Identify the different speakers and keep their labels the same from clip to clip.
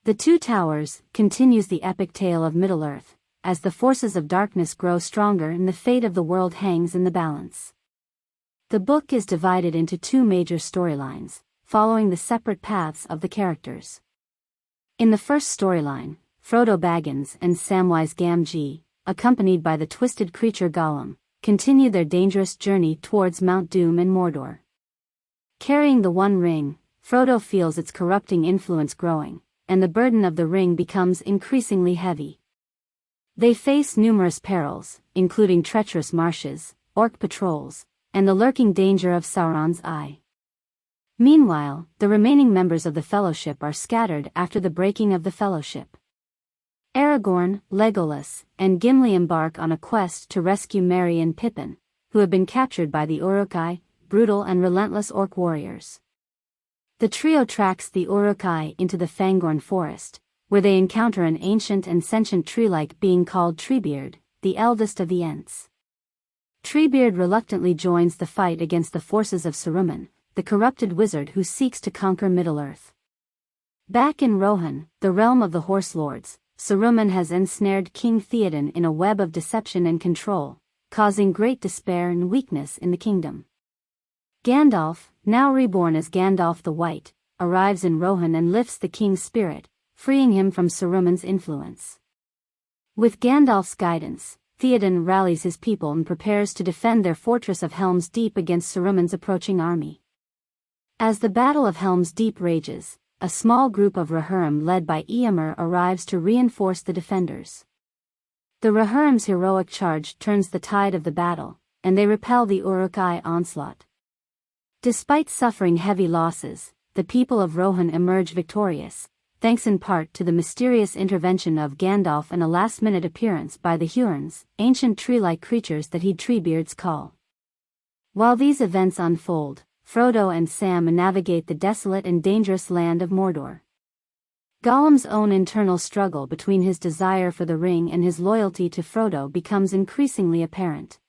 Speaker 1: The Two Towers continues the epic tale of Middle-earth, as the forces of darkness grow stronger and the fate of the world hangs in the balance. The book is divided into two major storylines, following the separate paths of the characters. In the first storyline, Frodo Baggins and Samwise Gamgee, accompanied by the twisted creature Gollum, continue their dangerous journey towards Mount Doom and Mordor. Carrying the One Ring, Frodo feels its corrupting influence growing, and the burden of the ring becomes increasingly heavy. They face numerous perils, including treacherous marshes, orc patrols, and the lurking danger of Sauron's eye. Meanwhile, the remaining members of the Fellowship are scattered after the breaking of the Fellowship. Aragorn, Legolas, and Gimli embark on a quest to rescue Merry and Pippin, who have been captured by the Uruk-hai, brutal and relentless orc warriors. The trio tracks the Uruk-hai into the Fangorn forest, where they encounter an ancient and sentient tree-like being called Treebeard, the eldest of the Ents. Treebeard reluctantly joins the fight against the forces of Saruman, the corrupted wizard who seeks to conquer Middle-earth. Back in Rohan, the realm of the Horse Lords, Saruman has ensnared King Theoden in a web of deception and control, causing great despair and weakness in the kingdom. Gandalf, now reborn as Gandalf the White, arrives in Rohan and lifts the king's spirit, freeing him from Saruman's influence. With Gandalf's guidance, Theoden rallies his people and prepares to defend their fortress of Helm's Deep against Saruman's approaching army. As the Battle of Helm's Deep rages, a small group of Rohirrim led by Eomer arrives to reinforce the defenders. The Rohirrim's heroic charge turns the tide of the battle, and they repel the Uruk-hai onslaught. Despite suffering heavy losses, the people of Rohan emerge victorious, thanks in part to the mysterious intervention of Gandalf and a last-minute appearance by the Hurons, ancient tree-like creatures that heed Treebeard's call. While these events unfold, Frodo and Sam navigate the desolate and dangerous land of Mordor. Gollum's own internal struggle between his desire for the ring and his loyalty to Frodo becomes increasingly apparent.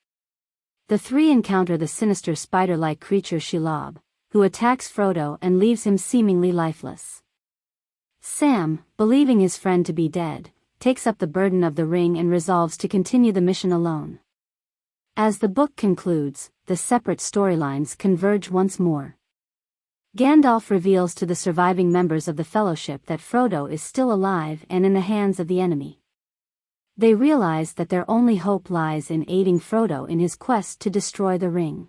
Speaker 1: The three encounter the sinister spider-like creature Shelob, who attacks Frodo and leaves him seemingly lifeless. Sam, believing his friend to be dead, takes up the burden of the ring and resolves to continue the mission alone. As the book concludes, the separate storylines converge once more. Gandalf reveals to the surviving members of the Fellowship that Frodo is still alive and in the hands of the enemy. They realize that their only hope lies in aiding Frodo in his quest to destroy the ring.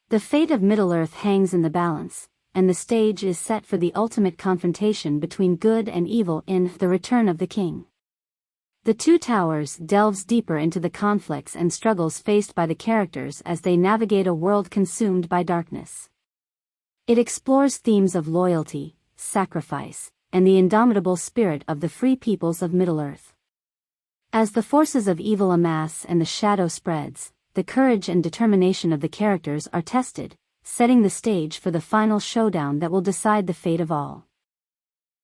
Speaker 1: The fate of Middle-earth hangs in the balance, and the stage is set for the ultimate confrontation between good and evil in The Return of the King. The Two Towers delves deeper into the conflicts and struggles faced by the characters as they navigate a world consumed by darkness. It explores themes of loyalty, sacrifice, and the indomitable spirit of the free peoples of Middle-earth. As the forces of evil amass and the shadow spreads, the courage and determination of the characters are tested, setting the stage for the final showdown that will decide the fate of all.